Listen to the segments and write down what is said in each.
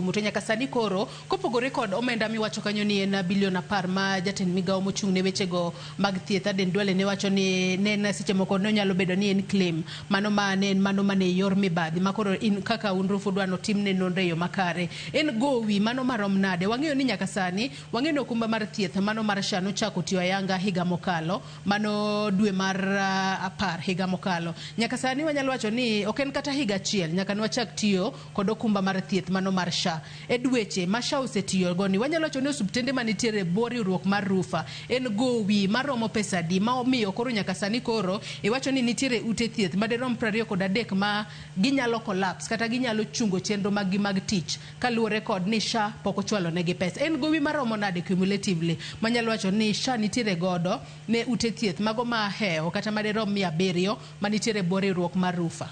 rumo to nyaka sani koro kopogore kod omenda miwacho kanyo ni en bilion 10 ma jatend migawo mochung' ne wechego mag thieth Aden Duale ne wacho ni ne seche moko no nyalo bedo ni en claim mano mane yor mibadhi makoro in kaka unrufu dwano timne nonro yo makare en gowi mano marom nade wang'eyo ni nyaka sani wang'eyo ni okumba mar thieth mano mar SHA nochako tiyo ayanga higa mokalo mano dwe mar 10 higa mokalo nyaka sani wanyalo wacho ni ok en kata higa achiel nyaka nwachak tiyo kod okumba mar thieth mano mar SHA e dweche ma SHA osetiyo go ni wanyalo wacho ni osuptende manitiere bor riwruok mar Rufa en gowi maromo pesa di ma omiyo koro nyaka sani koro iwacho ni nitiere ute thieth maderom 23 ma ginyalo collapse kata ginyalo chungo chenro mag tich kaluwore kod ni SHA pok ochwalo negi pesa en gowi maromo nade cumulatively manyalo wacho ni SHA nitiere godo ne ute thieth mago ma heo kata maderom 700 manitiere bor riwruok mar Rufa.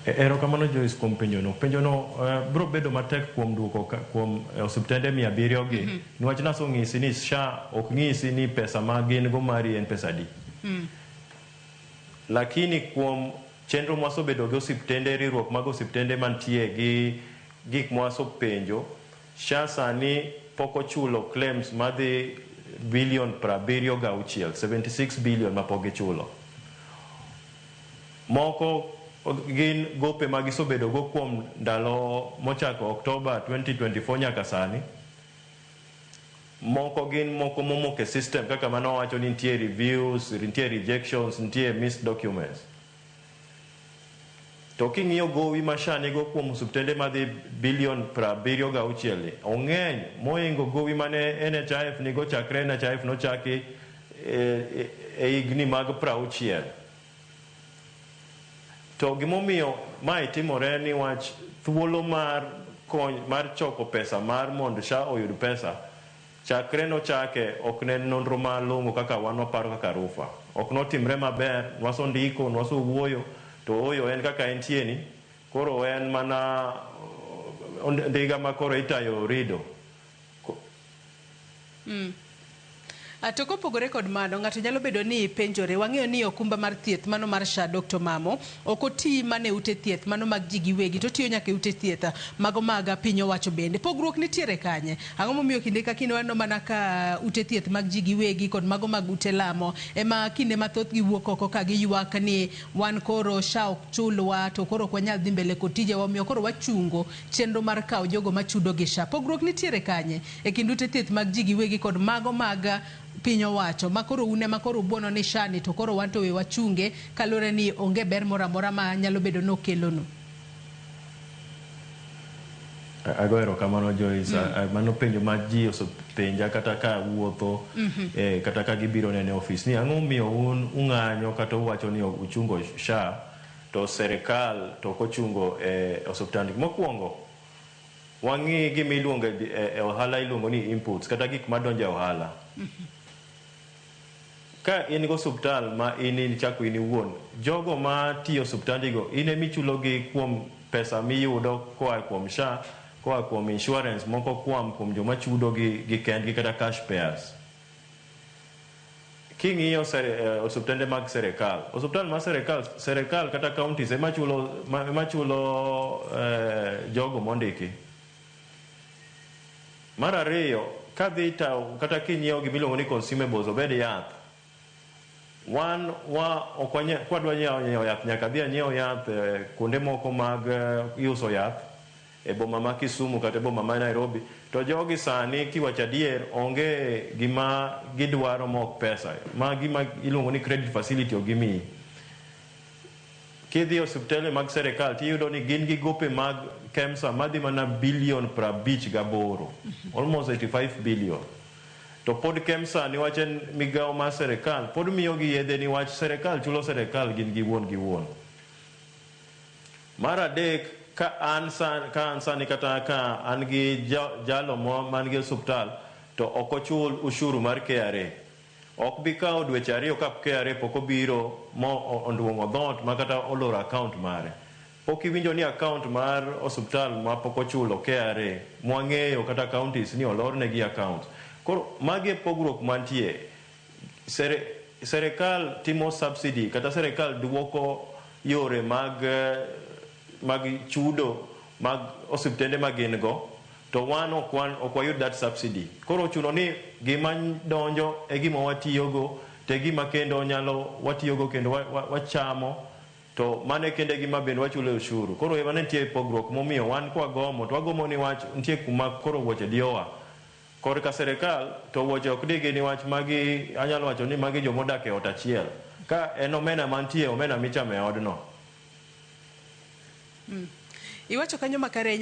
Erokamano Joyce kuom penjono bro bedo matek kuom duoko kuom osuptende 700 gi niwach naso ng'isi ni SHA ok ng'isi ni pesa ma gin go mari en pesa di lakini kuom chenro mwasobedo gi osuptende riwruok mag osuptende mantie gi gik mwasopenjo SHA sani pok ochulo claims madhi bilion 76 billion ma pok gichulo moko gin gope magisobedo go kuom ndalo mochako October 2024 nyaka sani moko gin moko momoke system kaka mano wacho ni nitie reviews, nitie rejections, nitie missed documents to king'iyo gowi ma SHA nigo kuom osuptende madhi bilion 76 ong'eny moingo gowi mane NHIF nigo chakre NHIF nochaki e higni mag 60 to gimomiyo ma itimore ni wach thuolo mar kony mar choko pesa mar mondo SHA oyud pesa chakre no chake ok ne nonro malong'o kaka wan waparo kaka Rufa ok notimre maber nwaso ndiko nwaso wuoyo to oyo en kaka entie ni koro en mana ndiga ma koro itayo rido To kopogore kod mano ng'ato nyalo bedo ni penjore wang'eyo ni okumba mar thieth mano mar SHA Dr. Mamo ok oti mane ute thieth mano mag ji giwegi to tiyo nyaka ute thieth mago mag piny owacho bende pogruok nitiere kanye ang'o momiyo kinde ka kinde waneno mana ka ute thieth mag ji giwegi kod mago mag ute lamo ema kinde mathoth giwuok oko ka giywak ni wan koro SHA ok chulwa to koro ok wanyal dhi mbele kod tije wamiyo koro wachungo chenro mar kawo jogo machudo gi SHA pogruok nitiere kanye e kind ute thieth mag ji giwegi kod mago mag piny owacho makoro une makoro buono ni SHA ni to koro wanto we wachunge kalore ni onge ber moro amora ma nyalo bedo no kelonu. Agoero kamano Joyce mano penjo ma ji osepenja kata ka wuotho kata ka gibiro nene office ni ang'o miyo un ung'anyo kata uwacho ni uchungo SHA to serikal to kochungo osuptandgi mokwongo wang'i gima iluongo e ohala iluongo ni inputs kata gik madonjo e ohala ka in go osuptal ma in chako in iwuon jogo ma tiyo osuptandigo in emichulo gi kuom pesa miyudo koa kuom SHA koa kuom insurance moko kuom joma chudo gi kendgi kata cash payers king'iyo osuptende mag serikal osuptal ma serikal kata counties ema chulo jogo mondiki mar ariyo kadhi kata kinyiewo gimiluongo ni consumables obed yath wan kwadwa nyiewo yath nyaka dhi anyiewo yath kuonde moko mag uso yath e boma ma Kisumu kata e boma ma Nairobi to jogi sani kiwacho adier onge gima gidwaro mok pesa ma gima iluongo ni credit facility ogimi kidhi osuptende mag serikal tiyudo ni gin gi gope mag KEMSA madhi mana bilion 58 almost 85 billion to pod KEMSA ni wachen migawo mar serikal pod miyo gi yedhe ni wach serikal chulo serikal gin giwuon mar adek ka an sani kata ka an gi jalo man gi osuptal to ok ochul ushuru mar KRA ok bi kawo dweche ariyo ka KRA pok obiro mo onduong'o dhot ma kata oloro account mare pok iwinjo ni account mar osuptal ma pok ochulo KRA mwang'eyo kata counties ni olornegi account koro magi pogruok mantie serikal timo subsidy kata serikal duoko yore mag chudo mag osiptende magin go, to wan ok wayud that subsidy. Koro chuno ni gima donjo e gima watiyogo, te gima kendo nyalo watiyogo kendo wachamo, to mane kende gima bende wachulo ushuru. Koro ema nitie pogruok momiyo wan kwa gomo, to wagomo ni wach nitie kuma koro wuoche diowa. Kor ka serikal to wuoche ok digi ni wach magi, anyalo wacho ni magi jomodak e ot achiel. Ka en omena mantie, omena michamo e odno. Iwacho kanyo makare